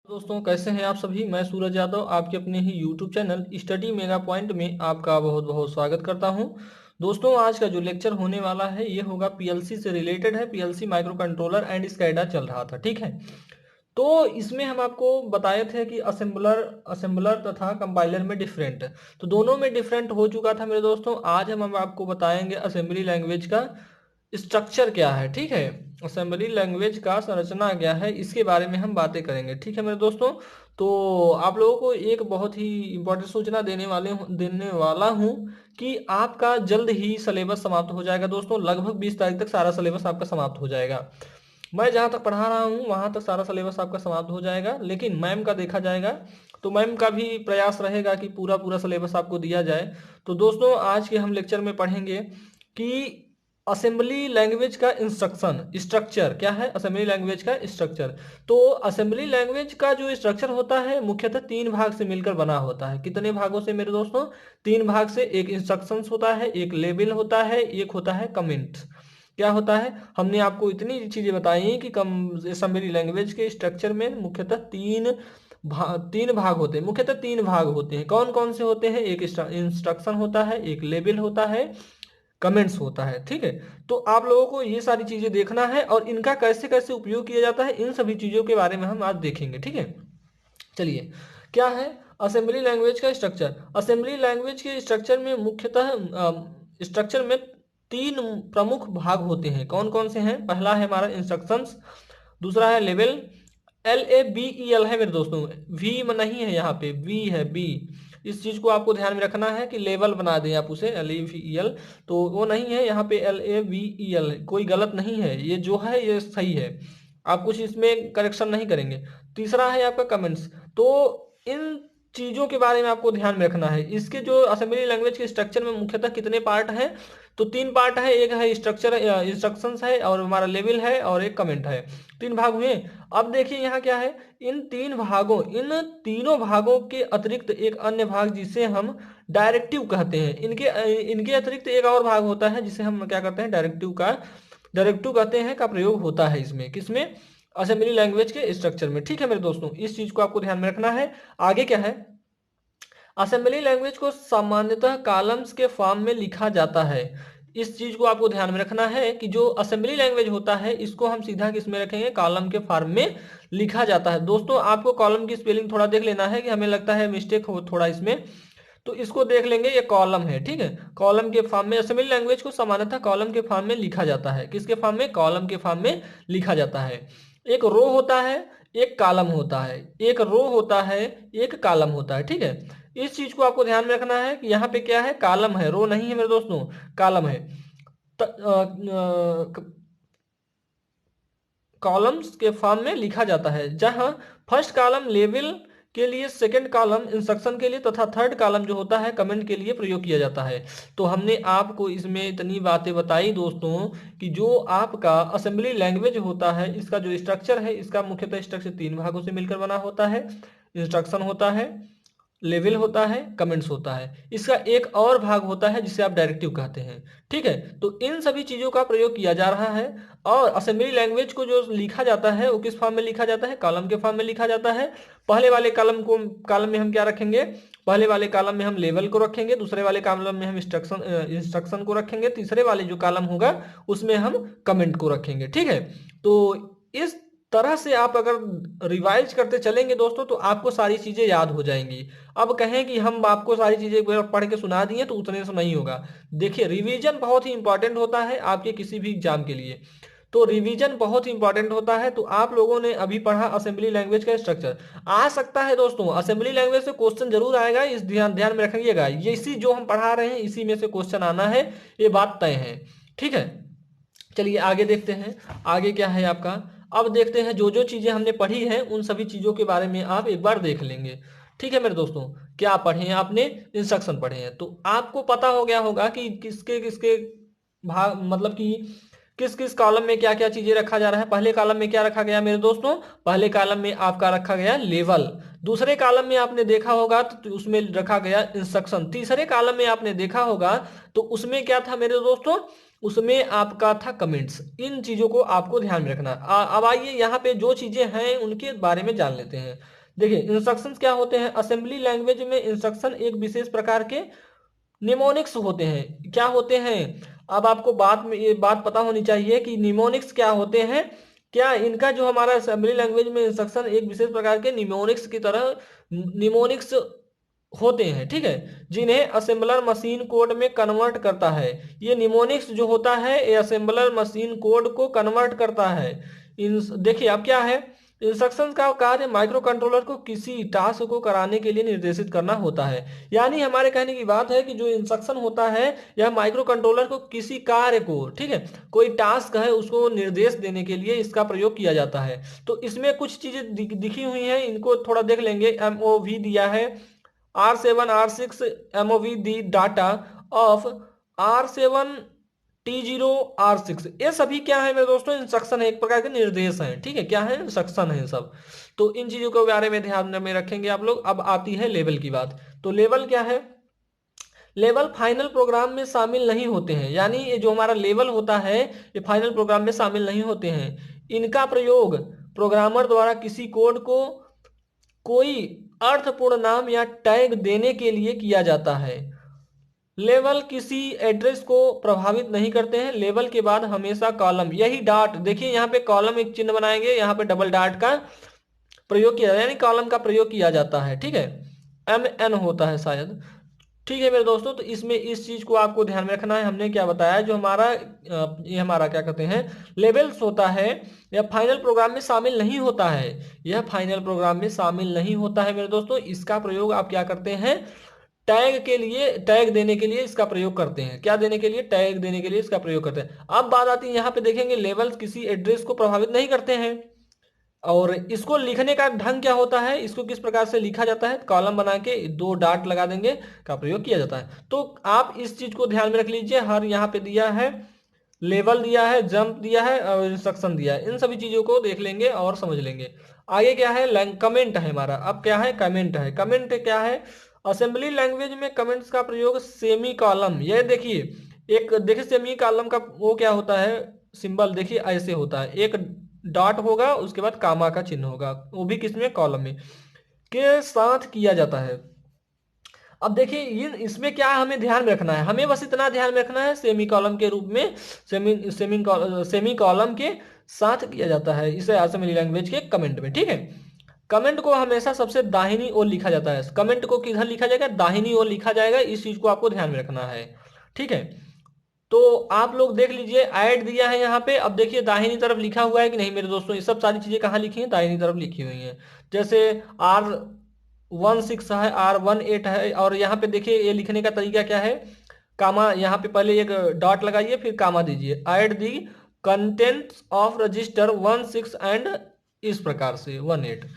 दोस्तों कैसे हैं आप सभी। मैं सूरज यादव आपके अपने ही YouTube channel study mega point में आपका बहुत बहुत स्वागत करता हूं। दोस्तों आज का जो लेक्चर होने वाला है ये होगा पीएलसी से रिलेटेड है। PLC micro controller and SCADA चल रहा था, ठीक है। तो इसमें हम आपको बताए थे कि असेंबलर असेंबलर तथा कंपाइलर में डिफरेंट, तो दोनों में डिफरेंट हो चुका था मेरे दोस्तों। आज हम आपको बताएंगे असेंबली लैंग्वेज का स्ट्रक्चर क्या है, ठीक है। असेंबली लैंग्वेज का संरचना क्या है, इसके बारे में हम बातें करेंगे, ठीक है मेरे दोस्तों। तो आप लोगों को एक बहुत ही इंपॉर्टेंट सूचना देने वाला हूं कि आपका जल्द ही सिलेबस समाप्त हो जाएगा दोस्तों। लगभग 20 तारीख तक सारा सिलेबस आपका समाप्त हो जाएगा। मैं जहाँ तक पढ़ा रहा हूँ वहाँ तक सारा सिलेबस आपका समाप्त हो जाएगा, लेकिन मैम का देखा जाएगा। तो मैम का भी प्रयास रहेगा कि पूरा पूरा सिलेबस आपको दिया जाए। तो दोस्तों आज के हम लेक्चर में पढ़ेंगे कि असेंबली लैंग्वेज का इंस्ट्रक्शन स्ट्रक्चर क्या है। असेंबली लैंग्वेज का स्ट्रक्चर, तो असेंबली लैंग्वेज का जो स्ट्रक्चर होता है मुख्यतः 3 भाग से मिलकर बना होता है। कितने भागों से मेरे दोस्तों? 3 भाग से। एक इंस्ट्रक्शंस होता है, एक लेबल होता है, एक होता है कमेंट। क्या होता है? हमने आपको इतनी चीजें बताई कि कम असेंबली लैंग्वेज के स्ट्रक्चर में मुख्यतः 3 भाग होते हैं। मुख्यतः 3 भाग होते हैं। कौन कौन से होते हैं? एक इंस्ट्रक्शन होता है, एक लेबल होता है, कमेंट्स होता है, ठीक है। तो आप लोगों को ये सारी चीजें देखना है और इनका कैसे कैसे उपयोग किया जाता है, इन सभी चीजों के बारे में हम आज देखेंगे, ठीक है। चलिए, क्या है असेंबली लैंग्वेज का स्ट्रक्चर? असेंबली लैंग्वेज के स्ट्रक्चर में मुख्यतः स्ट्रक्चर में 3 प्रमुख भाग होते हैं। कौन कौन से हैं? पहला है हमारा इंस्ट्रक्शंस, दूसरा है लेवल, LABEL है मेरे दोस्तों। वी में नहीं है, यहाँ पे वी है, बी। इस चीज को आपको ध्यान में रखना है कि लेवल बना दें आप उसे LAVEL, तो वो नहीं है यहाँ पे LAVEL। कोई गलत नहीं है, ये जो है ये सही है। आप कुछ इसमें करेक्शन नहीं करेंगे। तीसरा है आपका कमेंट्स। तो इन चीजों के बारे में आपको ध्यान में रखना है। इसके जो असेंबली लैंग्वेज के स्ट्रक्चर में मुख्यतः कितने पार्ट हैं? तो 3 पार्ट है। एक है स्ट्रक्चर इंस्ट्रक्शंस है, और हमारा लेवल है, और एक कमेंट है। 3 भाग हुए। अब देखिए यहाँ क्या है, इन तीनों भागों के अतिरिक्त एक अन्य भाग जिसे हम डायरेक्टिव कहते हैं। इनके इनके अतिरिक्त एक और भाग होता है जिसे हम क्या करते हैं, डायरेक्टिव कहते हैं का प्रयोग होता है इसमें। किसमें? असेंबली लैंग्वेज के स्ट्रक्चर में, ठीक है मेरे दोस्तों। इस चीज को आपको ध्यान में रखना है। आगे क्या है, असेंबली लैंग्वेज को सामान्यतः कॉलम्स के फॉर्म में लिखा जाता है। इस चीज को आपको ध्यान में रखना है कि जो असेंबली लैंग्वेज होता है इसको हम सीधा किस में रखेंगे? कॉलम के फॉर्म में लिखा जाता है। दोस्तों आपको कॉलम की स्पेलिंग थोड़ा देख लेना है कि हमें लगता है मिस्टेक हो थोड़ा इसमें, तो इसको देख लेंगे। ये कॉलम है, ठीक है। कॉलम के फॉर्म में असेंबली लैंग्वेज को सामान्यतः कॉलम के फॉर्म में लिखा जाता है। किसके फॉर्म में? कॉलम के फॉर्म में लिखा जाता है। एक रो होता है, एक कॉलम होता है। एक रो होता है, एक कॉलम होता है, ठीक है। इस चीज को आपको ध्यान में रखना है कि यहाँ पे क्या है, कॉलम है, रो नहीं है मेरे दोस्तों, कॉलम है। कॉलम्स के फॉर्म में लिखा जाता है, जहां फर्स्ट कॉलम लेवल के लिए, सेकंड कॉलम इंस्ट्रक्शन के लिए तथा थर्ड कॉलम जो होता है कमेंट के लिए प्रयोग किया जाता है। तो हमने आपको इसमें इतनी बातें बताई दोस्तों कि जो आपका असेंबली लैंग्वेज होता है इसका जो स्ट्रक्चर है, इसका मुख्यतः स्ट्रक्चर 3 भागों से मिलकर बना होता है। इंस्ट्रक्शन होता है, लेवल होता है, कमेंट्स होता है। इसका एक और भाग होता है जिसे आप डायरेक्टिव कहते हैं, ठीक है। तो इन सभी चीजों का प्रयोग किया जा रहा है। और असेंबली लैंग्वेज को जो लिखा जाता है वो किस फॉर्म में लिखा जाता है? कॉलम के फॉर्म में लिखा जाता है। पहले वाले कॉलम में हम क्या रखेंगे? पहले वाले कॉलम में हम लेवल को रखेंगे, दूसरे वाले कॉलम में हम इंस्ट्रक्शन को रखेंगे, तीसरे वाले जो कॉलम होगा उसमें हम कमेंट को रखेंगे, ठीक है। तो इस तरह से आप अगर रिवाइज करते चलेंगे दोस्तों तो आपको सारी चीजें याद हो जाएंगी। अब कहें कि हम आपको सारी चीजें एक बार पढ़ के सुना दिए तो उतने से नहीं होगा। देखिए, रिवीजन बहुत ही इंपॉर्टेंट होता है आपके किसी भी एग्जाम के लिए। तो रिवीजन बहुत ही इंपॉर्टेंट होता है। तो आप लोगों ने अभी पढ़ा असेंबली लैंग्वेज का स्ट्रक्चर। आ सकता है दोस्तों असेंबली लैंग्वेज से क्वेश्चन जरूर आएगा, इस ध्यान ध्यान में रखिएगा। ये इसी जो हम पढ़ा रहे हैं इसी में से क्वेश्चन आना है, ये बात तय है, ठीक है। चलिए आगे देखते हैं। आगे क्या है आपका, अब देखते हैं जो जो चीजें हमने पढ़ी हैं उन सभी चीजों के बारे में आप एक बार देख लेंगे, ठीक है मेरे दोस्तों। क्या पढ़े हैं आपने? इंस्ट्रक्शन पढ़े हैं। तो आपको पता हो गया होगा कि किसके किसके भाग, मतलब कि किस किस कॉलम में क्या क्या चीजें रखा जा रहा है। पहले कॉलम में क्या रखा गया मेरे दोस्तों? पहले कॉलम में आपका रखा गया लेवल। दूसरे कॉलम में आपने देखा होगा तो उसमें रखा गया इंस्ट्रक्शन। तीसरे कॉलम में आपने देखा होगा तो उसमें क्या था मेरे दोस्तों? उसमें आपका था कमेंट्स। इन चीजों को आपको ध्यान में रखना है। अब आइए यहाँ पे जो चीजें हैं उनके बारे में जान लेते हैं। देखिए इंस्ट्रक्शंस क्या होते हैं। असेंबली लैंग्वेज में इंस्ट्रक्शन एक विशेष प्रकार के निमोनिक्स होते हैं। क्या होते हैं, अब आपको बात में ये बात पता होनी चाहिए कि निमोनिक्स क्या होते हैं। क्या इनका जो हमारा असेंबली लैंग्वेज में इंस्ट्रक्शन एक विशेष प्रकार के निमोनिक्स की तरह निमोनिक्स होते हैं, ठीक है, जिन्हें असेंबलर मशीन कोड में कन्वर्ट करता है। ये निमोनिक्स जो होता है ये असेंबलर मशीन कोड को कन्वर्ट करता है। इन देखिए अब क्या है, इंस्ट्रक्शंस का कार्य माइक्रो कंट्रोलर को किसी टास्क को कराने के लिए निर्देशित करना होता है। यानी हमारे कहने की बात है कि जो इंस्ट्रक्शन होता है यह माइक्रो कंट्रोलर को किसी कार्य को, ठीक है, कोई टास्क है उसको निर्देश देने के लिए इसका प्रयोग किया जाता है। तो इसमें कुछ चीजें दिखी हुई हैं, इनको थोड़ा देख लेंगे। एमओवी दिया है R7 R6 MOV the data of R7 T0 R6। ये सभी क्या है मेरे दोस्तों, इंस्ट्रक्शन है, एक प्रकार के निर्देश हैं, ठीक है, क्या है, इंस्ट्रक्शन है सब। तो इन चीजों के बारे में ध्यान में रखेंगे आप लोग। अब आती है लेवल की बात। तो लेवल क्या है, लेवल फाइनल प्रोग्राम में शामिल नहीं होते हैं। यानी ये जो हमारा लेवल होता है ये फाइनल प्रोग्राम में शामिल नहीं होते हैं। इनका प्रयोग प्रोग्रामर द्वारा किसी कोड को कोई अर्थपूर्ण नाम या टैग देने के लिए किया जाता है। लेवल किसी एड्रेस को प्रभावित नहीं करते हैं। लेवल के बाद हमेशा कॉलम, यही डॉट, देखिए यहाँ पे कॉलम एक चिन्ह बनाएंगे, यहाँ पे डबल डॉट का प्रयोग किया, यानी कॉलम का प्रयोग किया जाता है, ठीक है, MN होता है शायद, ठीक है मेरे दोस्तों। तो इसमें इस चीज को आपको ध्यान में रखना है। हमने क्या बताया, जो हमारा ये हमारा क्या कहते हैं लेवल्स होता है, यह फाइनल प्रोग्राम में शामिल नहीं होता है। यह फाइनल प्रोग्राम में शामिल नहीं होता है मेरे दोस्तों। इसका प्रयोग आप क्या करते हैं, टैग के लिए, टैग देने के लिए इसका प्रयोग करते हैं। क्या देने के लिए, टैग देने के लिए इसका प्रयोग करते हैं। अब बात आती है यहाँ पे देखेंगे, लेवल्स किसी एड्रेस को प्रभावित नहीं करते हैं। और इसको लिखने का ढंग क्या होता है, इसको किस प्रकार से लिखा जाता है, कॉलम बना के दो डॉट लगा देंगे का प्रयोग किया जाता है। तो आप इस चीज को ध्यान में रख लीजिए। हर यहाँ पे दिया है, लेवल दिया है, जंप दिया है और इंस्ट्रक्शन दिया है। इन सभी चीजों को देख लेंगे और समझ लेंगे। आगे क्या है, कमेंट है हमारा। अब क्या है, कमेंट है। कमेंट क्या है, असेंबली लैंग्वेज में कमेंट्स का प्रयोग सेमी कॉलम, ये देखिए एक, देखिए सेमी कॉलम का वो क्या होता है सिंबल, देखिए ऐसे होता है, एक डॉट होगा उसके बाद कामा का चिन्ह होगा, वो भी किसमें, कॉलम में, के साथ किया जाता है। अब देखिए ये इसमें क्या हमें ध्यान में रखना है, हमें बस इतना ध्यान में रखना है, सेमी कॉलम के रूप में, सेमी कॉलम के साथ किया जाता है इसे असेंबली लैंग्वेज के कमेंट में, ठीक है। कमेंट को हमेशा सबसे दाहिनी ओर लिखा जाता है। कमेंट को किधर लिखा जाएगा, दाहिनी ओर लिखा जाएगा। इस चीज को आपको ध्यान में रखना है, ठीक है। तो आप लोग देख लीजिए, ऐड दिया है यहाँ पे। अब देखिए दाहिनी तरफ लिखा हुआ है कि नहीं मेरे दोस्तों, ये सब सारी चीजें कहाँ लिखी हैं, दाहिनी तरफ लिखी हुई हैं। जैसे R16 है, R18 है, और यहाँ पे देखिए ये लिखने का तरीका क्या है, कामा, यहाँ पे पहले एक डॉट लगाइए फिर कामा दीजिए, add the contents of register 16 and इस प्रकार से 18।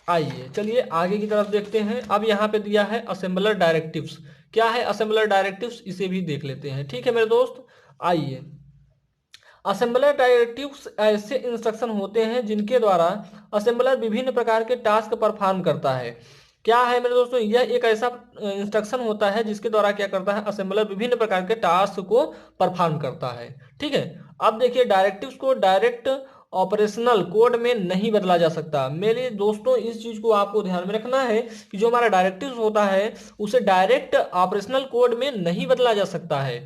आइए चलिए आगे की तरफ देखते हैं। अब यहाँ पे दिया है असेंबलर डायरेक्टिव्स। क्या है असेंबलर डायरेक्टिव्स, इसे भी देख लेते हैं, ठीक है मेरे दोस्त। आइए, असेंबलर डायरेक्टिव्स ऐसे इंस्ट्रक्शन होते हैं जिनके द्वारा असेंबलर विभिन्न प्रकार के टास्क परफॉर्म करता है। क्या है मेरे दोस्तों, यह एक ऐसा इंस्ट्रक्शन होता है जिसके द्वारा क्या करता है, असेंबलर विभिन्न प्रकार के टास्क को परफॉर्म करता है, ठीक है। अब देखिए डायरेक्टिव्स को डायरेक्ट ऑपरेशनल कोड में नहीं बदला जा सकता। मेरे दोस्तों इस चीज को आपको ध्यान में रखना है कि जो हमारा डायरेक्टिव्स होता है उसे डायरेक्ट ऑपरेशनल कोड में नहीं बदला जा सकता है।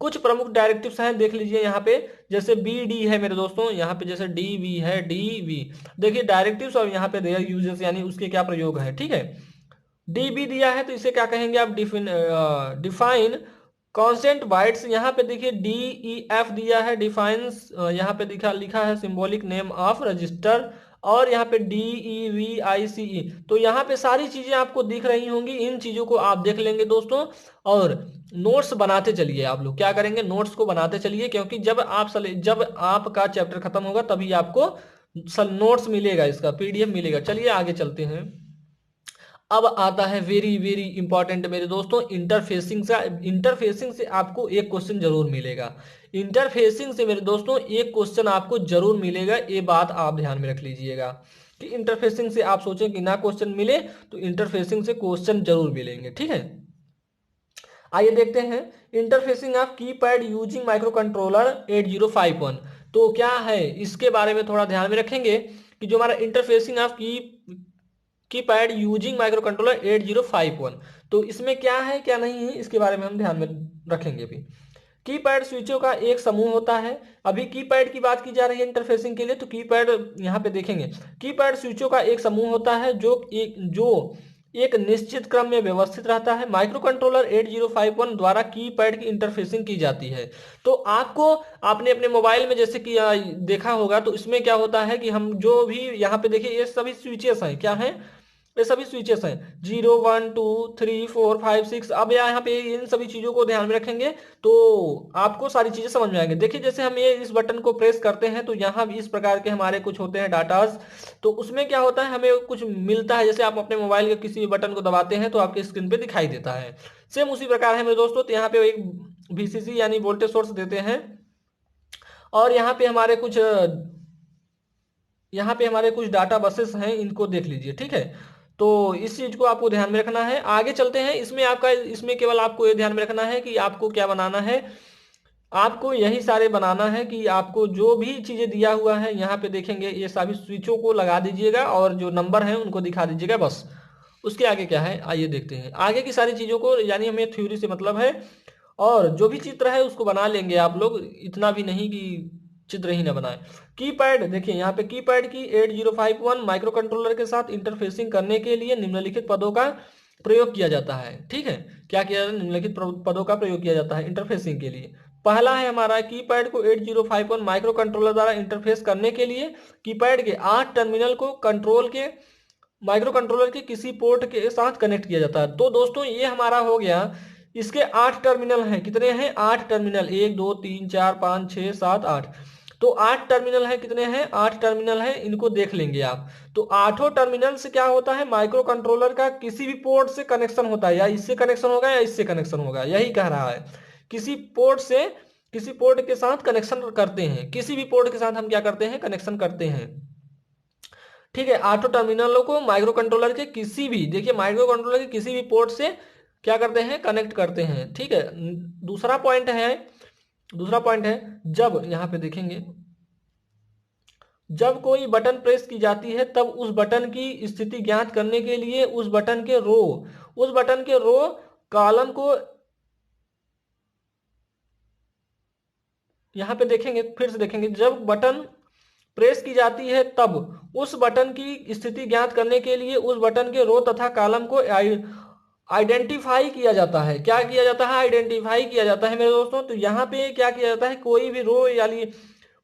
कुछ प्रमुख डायरेक्टिव्स हैं, देख लीजिए यहाँ पे, जैसे BD है मेरे दोस्तों, यहाँ पे जैसे DV है, DV, देखिए डायरेक्टिव्स और यहाँ पे देयर यूजेस यानी उसके क्या प्रयोग है, ठीक है। DB दिया है तो इसे क्या कहेंगे आप, डिफाइन कॉन्स्टेंट बाइट्स। यहाँ पे देखिए DEF दिया है, डिफाइंस, यहाँ पे लिखा है सिंबॉलिक नेम ऑफ रजिस्टर, और यहाँ पे DEVICE। तो यहाँ पे सारी चीजें आपको दिख रही होंगी, इन चीजों को आप देख लेंगे दोस्तों। और नोट्स बनाते चलिए, आप लोग क्या करेंगे, नोट्स को बनाते चलिए, क्योंकि जब आपका चैप्टर खत्म होगा तभी आपको नोट्स मिलेगा, इसका PDF मिलेगा। चलिए आगे चलते हैं। अब आता है वेरी वेरी इंपॉर्टेंट मेरे दोस्तों, इंटरफेसिंग से। इंटरफेसिंग से आपको एक क्वेश्चन जरूर मिलेगा। इंटरफेसिंग से मेरे दोस्तों एक क्वेश्चन आपको जरूर मिलेगा, ये बात आप ध्यान में रख लीजिएगा कि इंटरफेसिंग से आप सोचें कि ना क्वेश्चन मिले, तो इंटरफेसिंग से क्वेश्चन जरूर मिलेंगे, ठीक है। आइए देखते हैं interfacing of keypad using micro controller 8051। तो क्या है इसके बारे में थोड़ा ध्यान में रखेंगे कि जो हमारा interfacing of keypad using micro controller 8051, तो इसमें क्या है क्या नहीं है इसके बारे में हम ध्यान में रखेंगे। अभी कीपैड स्विचों का एक समूह होता है। अभी कीपैड की बात की जा रही है इंटरफेसिंग के लिए, तो कीपैड यहाँ पे देखेंगे कीपैड स्विचों का एक समूह होता है जो एक निश्चित क्रम में व्यवस्थित रहता है। माइक्रो कंट्रोलर 8051 द्वारा कीपैड की इंटरफेसिंग की जाती है। तो आपने अपने मोबाइल में जैसे कि देखा होगा, तो इसमें क्या होता है कि हम जो भी यहाँ पे देखिए ये सभी स्विचेस हैं, क्या हैं, ये सभी स्विचेस हैं 0 1 2 3 4 5 6। अब यहाँ पे इन सभी चीजों को ध्यान में रखेंगे तो आपको सारी चीजें समझ में आएंगे। देखिए जैसे हम ये इस बटन को प्रेस करते हैं तो यहाँ भी इस प्रकार के हमारे कुछ होते हैं डाटाज। तो उसमें क्या होता है, हमें कुछ मिलता है, जैसे आप अपने मोबाइल के किसी भी बटन को दबाते हैं तो आपके स्क्रीन पे दिखाई देता है। सेम उसी प्रकार है मेरे दोस्तों, तो यहाँ पे एक VCC यानी वोल्टेज सोर्स देते हैं और यहाँ पे हमारे कुछ डाटा बसेस हैं, इनको देख लीजिए, ठीक है। तो इस चीज को आपको ध्यान में रखना है। आगे चलते हैं, इसमें केवल आपको ये ध्यान में रखना है कि आपको क्या बनाना है, आपको यही सारे बनाना है कि आपको जो भी चीजें दिया हुआ है यहाँ पे देखेंगे ये सभी स्विचों को लगा दीजिएगा और जो नंबर है उनको दिखा दीजिएगा बस। उसके आगे क्या है आइए देखते हैं। आगे की सारी चीजों को यानी हमें थ्योरी से मतलब है और जो भी चित्र है उसको बना लेंगे आप लोग, इतना भी नहीं कि चित्र ही ना बनाए। कीपैड देखिए यहाँ पे कीपैड की 8051 माइक्रो कंट्रोलर के साथ इंटरफेसिंग करने के लिए निम्नलिखित पदों का प्रयोग किया जाता है, ठीक है। क्या किया जाता है, निम्नलिखित पदों का प्रयोग किया जाता है इंटरफेसिंग के लिए। पहला है हमारा कीपैड को 8051 माइक्रो कंट्रोलर द्वारा इंटरफेस करने के लिए कीपैड के 8 टर्मिनल को माइक्रो कंट्रोलर के किसी पोर्ट के साथ कनेक्ट किया जाता है। तो दोस्तों ये हमारा हो गया, इसके 8 टर्मिनल हैं। कितने हैं, 8 टर्मिनल, 1 2 3 4 5 6 7 8। तो 8 टर्मिनल है, कितने हैं, 8 टर्मिनल है, इनको देख लेंगे आप। तो आठों टर्मिनल से क्या होता है, माइक्रो कंट्रोलर का किसी भी पोर्ट से कनेक्शन होता है, या इससे कनेक्शन होगा या इससे कनेक्शन होगा, यही कह रहा है। किसी पोर्ट के साथ कनेक्शन करते हैं, किसी भी पोर्ट के साथ हम क्या करते हैं, कनेक्शन करते हैं, ठीक है। आठों टर्मिनलों को माइक्रो कंट्रोलर के किसी भी, देखिए माइक्रो कंट्रोलर के किसी भी पोर्ट से क्या करते हैं, कनेक्ट करते हैं, ठीक है। दूसरा पॉइंट है जब यहाँ पे देखेंगे, जब कोई बटन प्रेस की जाती है तब उस बटन की स्थिति ज्ञात करने के लिए उस बटन के रो कॉलम को यहाँ पे देखेंगे, फिर से देखेंगे, जब बटन प्रेस की जाती है तब उस बटन की स्थिति ज्ञात करने के लिए उस बटन के रो तथा कॉलम को आइडेंटिफाई किया जाता है। क्या किया जाता है, आइडेंटिफाई किया जाता है मेरे दोस्तों। तो यहाँ पे क्या किया जाता है, कोई भी रो यानी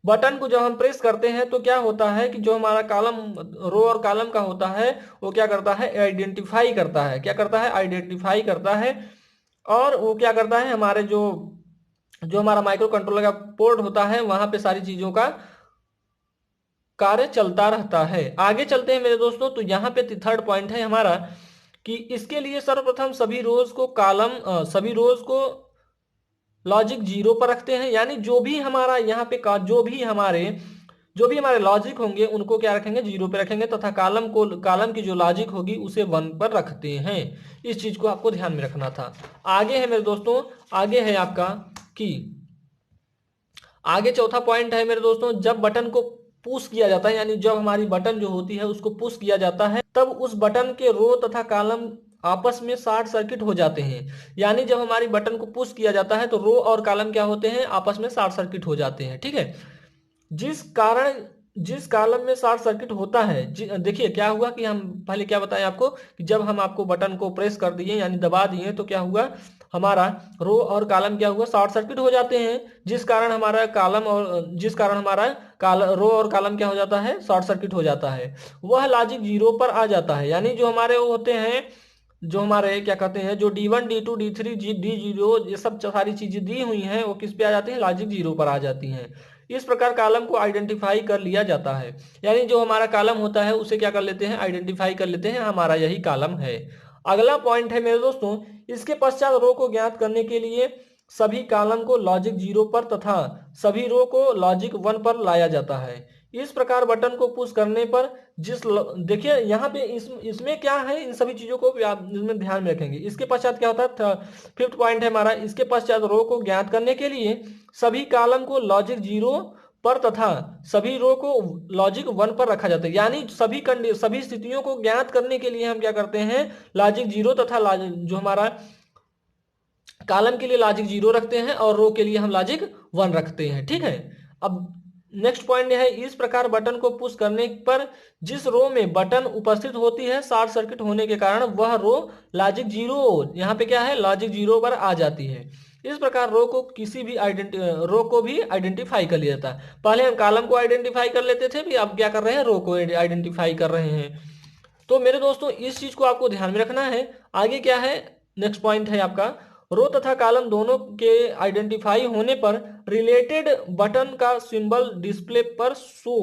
बटन को जब हम प्रेस करते हैं तो क्या होता है कि जो हमारा कॉलम, रो और कॉलम का होता है, वो क्या करता है, आइडेंटिफाई करता है। क्या करता है, आइडेंटिफाई करता है। और वो क्या करता है, हमारे जो जो हमारा माइक्रो कंट्रोलर का पोर्ट होता है वहां पे सारी चीजों का कार्य चलता रहता है। आगे चलते हैं मेरे दोस्तों, तो यहाँ पे थर्ड पॉइंट है हमारा कि इसके लिए सर्वप्रथम सभी रोज को लॉजिक 0 पर रखते हैं, यानी जो भी हमारा यहाँ पे जो भी हमारे लॉजिक होंगे उनको क्या रखेंगे, 0 पे रखेंगे, तथा कॉलम की जो लॉजिक होगी उसे 1 पर रखते हैं। इस चीज को आपको ध्यान में रखना था। आगे है मेरे दोस्तों, आगे है आपका कि आगे चौथा पॉइंट है मेरे दोस्तों, जब बटन को पुश किया जाता है, यानी जब हमारी बटन जो होती है उसको पुश किया जाता है, तब उस बटन के रो तथा कॉलम आपस में शॉर्ट सर्किट हो जाते हैं। यानी जब हमारी बटन को पुश किया जाता है तो रो और कॉलम क्या होते हैं, आपस में शॉर्ट सर्किट हो जाते हैं, ठीक है। जिस कॉलम में शॉर्ट सर्किट होता है, देखिए क्या हुआ कि हम पहले क्या बताएं आपको कि जब हम आपको बटन को प्रेस कर दिए यानी दबा दिए तो क्या हुआ, हमारा रो और कॉलम क्या हुआ, शॉर्ट सर्किट हो जाते हैं, जिस कारण हमारा रो और कॉलम क्या हो जाता है, शॉर्ट सर्किट हो जाता है। वह लॉजिक 0 पर आ जाता है, यानी जो हमारे वो होते हैं, जो हमारे क्या कहते हैं, जो D1 D2 D3 D0 ये सब सारी चीजें दी हुई हैं वो किस पे आ जाती है, लॉजिक 0 पर आ जाती हैं। इस प्रकार कॉलम को आइडेंटिफाई कर लिया जाता है, यानी जो हमारा कॉलम होता है उसे क्या कर लेते हैं, आइडेंटिफाई कर लेते हैं, हमारा यही कॉलम है। अगला पॉइंट है मेरे दोस्तों, इसके पश्चात रो को ज्ञात करने के लिए सभी कॉलम को लॉजिक 0 पर तथा सभी रो को लॉजिक 1 पर लाया जाता है। इस प्रकार बटन को पुश करने पर देखिए यहाँ पे इसमें क्या है, इन सभी चीजों को भी आप इसमें ध्यान में रखेंगे। इसके पश्चात क्या होता है, फिफ्थ पॉइंट है हमारा, इसके पश्चात रो को ज्ञात करने के लिए सभी कॉलम को लॉजिक 0 पर तथा सभी रो को लॉजिक 1 पर रखा जाता है। यानी सभी स्थितियों को ज्ञात करने के लिए हम क्या करते हैं, लॉजिक 0 तथा जो हमारा कॉलम के लिए लॉजिक 0 रखते हैं और रो के लिए हम लॉजिक 1 रखते हैं। ठीक है, अब नेक्स्ट पॉइंट है, इस प्रकार बटन को पुश करने पर जिस रो में बटन उपस्थित होती है शॉर्ट सर्किट होने के कारण वह रो लॉजिक 0, यहाँ पे क्या है, लॉजिक 0 पर आ जाती है। इस प्रकार रो को भी आइडेंटिफाई कर लिया जाता है। पहले हम कॉलम को आइडेंटिफाई कर लेते थे, भी अब क्या कर रहे हैं, रो को आइडेंटिफाई कर रहे हैं। तो मेरे दोस्तों इस चीज को आपको ध्यान में रखना है। आगे क्या है, नेक्स्ट पॉइंट है आपका, रो तथा कॉलम दोनों के आइडेंटिफाई होने पर रिलेटेड बटन का सिंबल डिस्प्ले पर शो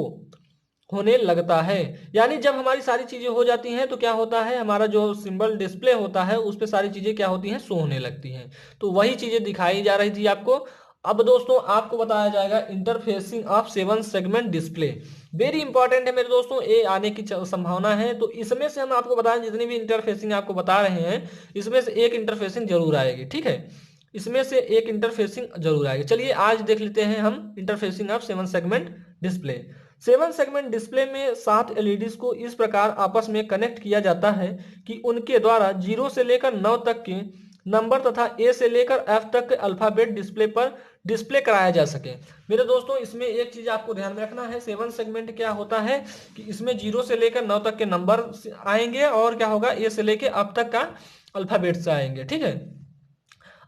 होने लगता है। यानी जब हमारी सारी चीजें हो जाती हैं तो क्या होता है, हमारा जो सिंबल डिस्प्ले होता है उस पर सारी चीजें क्या होती हैं, शो होने लगती हैं। तो वही चीजें दिखाई जा रही थी आपको। अब दोस्तों आपको बताया जाएगा interfacing of 7 segment display. Very important है मेरे दोस्तों, ये आने की संभावना है। तो इसमें से हम आपको बताएं, जितनी भी इंटरफेसिंग आपको बता रहे हैं इसमें से एक इंटरफेसिंग जरूर आएगी। ठीक है, इसमें से एक इंटरफेसिंग जरूर आएगी। चलिए आज देख लेते हैं हम interfacing of 7 segment display. 7 segment display में 7 एलईडीज को इस प्रकार आपस में कनेक्ट किया जाता है कि उनके द्वारा 0 से लेकर 9 तक के नंबर तथा ए से लेकर एफ तक के अल्फाबेट डिस्प्ले पर डिस्प्ले कराया जा सके। मेरे दोस्तों इसमें एक चीज आपको ध्यान में रखना है, 7 सेगमेंट क्या होता है कि इसमें 0 से लेकर 9 तक के नंबर आएंगे और क्या होगा, ए से लेकर एफ तक का अल्फाबेट्स आएंगे। ठीक है,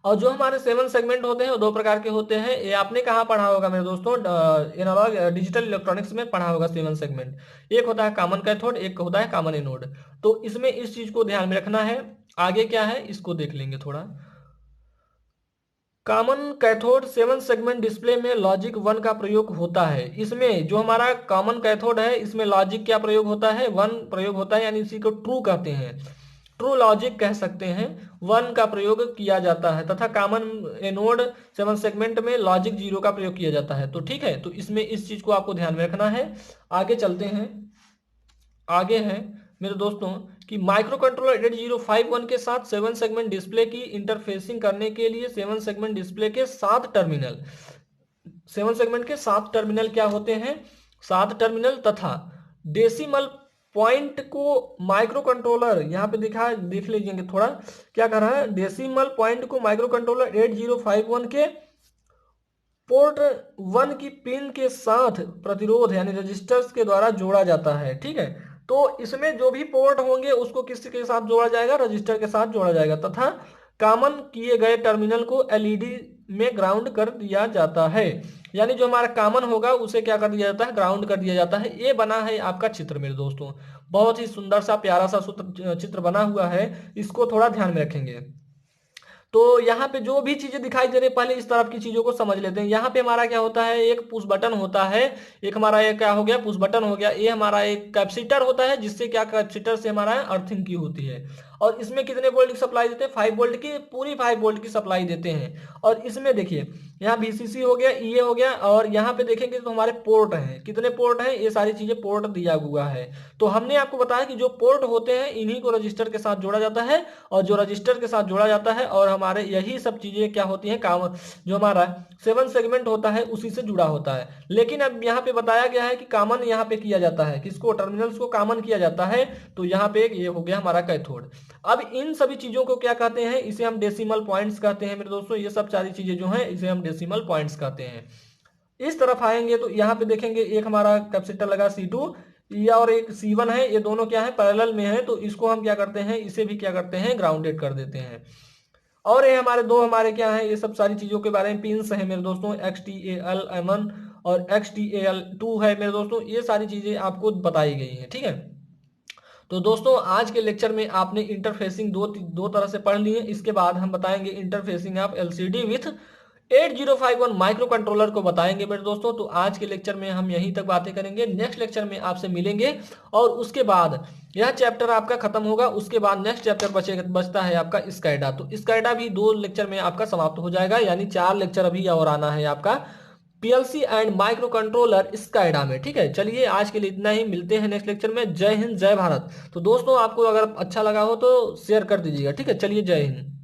और जो हमारे 7 सेगमेंट होते हैं वो 2 प्रकार के होते हैं। ये आपने कहाँ पढ़ा होगा मेरे दोस्तों, एनालॉग डिजिटल इलेक्ट्रॉनिक्स में पढ़ा होगा 7 सेगमेंट। एक होता है कॉमन कैथोड, एक होता है कॉमन एनोड। तो इसमें इस चीज को ध्यान में रखना है। आगे क्या है इसको देख लेंगे थोड़ा। कॉमन कैथोड 7 सेगमेंट डिस्प्ले में लॉजिक 1 का प्रयोग होता है। इसमें जो हमारा कॉमन कैथोड है इसमें लॉजिक क्या प्रयोग होता है, 1 प्रयोग होता है, यानी इसी को ट्रू कहते हैं, ट्रू लॉजिक कह सकते हैं, 1 का प्रयोग किया जाता है। तथा कॉमन एनोड 7 सेगमेंट में लॉजिक 0 का प्रयोग किया जाता है। तो ठीक है, तो इसमें इस चीज को आपको ध्यान में रखना है। आगे चलते हैं, आगे है मेरे दोस्तों कि माइक्रो कंट्रोलर 8051 के साथ 7 सेगमेंट डिस्प्ले की इंटरफेसिंग करने के लिए 7 सेगमेंट डिस्प्ले के 7 टर्मिनल, 7 सेगमेंट के 7 टर्मिनल क्या होते हैं, 7 टर्मिनल तथा डेसिमल पॉइंट को माइक्रो कंट्रोलर, यहाँ पे देख लीजिएंगे थोड़ा क्या कर रहा है, डेसिमल पॉइंट को माइक्रो कंट्रोलर 8051 के पोर्ट 1 की पिन के साथ प्रतिरोध यानी रजिस्टर्स के द्वारा जोड़ा जाता है। ठीक है, तो इसमें जो भी पोर्ट होंगे उसको किसके साथ जोड़ा जाएगा, रजिस्टर के साथ जोड़ा जाएगा। तथा कॉमन किए गए टर्मिनल को एलईडी में ग्राउंड कर दिया जाता है। यानी जो हमारा कॉमन होगा उसे क्या कर दिया जाता है, ग्राउंड कर दिया जाता है। ये बना है आपका चित्र मेरे दोस्तों, बहुत ही सुंदर सा प्यारा सा चित्र बना हुआ है, इसको थोड़ा ध्यान में रखेंगे। तो यहाँ पे जो भी चीजें दिखाई दे रही है पहले इस तरफ की चीजों को समझ लेते हैं। यहाँ पे हमारा क्या होता है, एक पुश बटन होता है, एक हमारा ये क्या हो गया, पुश बटन हो गया। ये हमारा एक कैपेसिटर होता है, जिससे क्या कैपेसिटर से हमारा अर्थिंग की होती है। और इसमें कितने वोल्ट की सप्लाई देते हैं, 5 वोल्ट की, पूरी 5 वोल्ट की सप्लाई देते हैं। और इसमें देखिए यहाँ VCC हो गया, ये हो गया, और यहाँ पे देखेंगे तो हमारे पोर्ट हैं, कितने पोर्ट हैं, ये सारी चीजें पोर्ट दिया हुआ है। तो हमने आपको बताया कि जो पोर्ट होते हैं इन्हीं को रजिस्टर के साथ जोड़ा जाता है, और जो रजिस्टर के साथ जोड़ा जाता है और हमारे यही सब चीजें क्या होती हैं, काम जो हमारा 7 सेगमेंट होता है उसी से जुड़ा होता है। लेकिन अब यहाँ पे बताया गया है कि कॉमन यहाँ पे किया जाता है, किसको, टर्मिनल्स को कॉमन किया जाता है। तो यहाँ पे ये हो गया हमारा कैथोड। अब इन सभी चीजों को क्या कहते हैं, इसे हम डेसिमल पॉइंट्स कहते हैं मेरे दोस्तों। ये सब सारी चीजें जो हैं इसे हम डेसिमल पॉइंट्स कहते हैं। इस तरफ आएंगे तो यहाँ पे देखेंगे एक हमारा कैपेसिटर लगा C2 और एक C1 है, ये दोनों क्या है, पैरेलल में है। तो इसको हम क्या करते हैं, इसे भी क्या करते हैं, ग्राउंडेड कर देते हैं। और ये हमारे दो हमारे क्या है, ये सब सारी चीजों के बारे में पिंस है मेरे दोस्तों, XTAL-M1 और XTAL2 है मेरे दोस्तों। ये सारी चीजें आपको बताई गई हैं। ठीक है, तो दोस्तों आज के लेक्चर में आपने इंटरफेसिंग दो तरह से पढ़ ली है। इसके बाद हम बताएंगे interfacing of LCD with 8051 micro controller को बताएंगे मेरे दोस्तों। तो आज के लेक्चर में हम यहीं तक बातें करेंगे, नेक्स्ट लेक्चर में आपसे मिलेंगे। और उसके बाद यह चैप्टर आपका खत्म होगा, उसके बाद नेक्स्ट चैप्टर बचता है आपका स्काइडा। तो स्काइडा भी 2 लेक्चर में आपका समाप्त हो जाएगा, यानी 4 लेक्चर अभी और आना है आपका पीएलसी एंड माइक्रो कंट्रोलर स्काइडा में। ठीक है, चलिए आज के लिए इतना ही, मिलते हैं नेक्स्ट लेक्चर में। जय हिंद, जय भारत। तो दोस्तों आपको अगर अच्छा लगा हो तो शेयर कर दीजिएगा। ठीक है, चलिए, जय हिंद।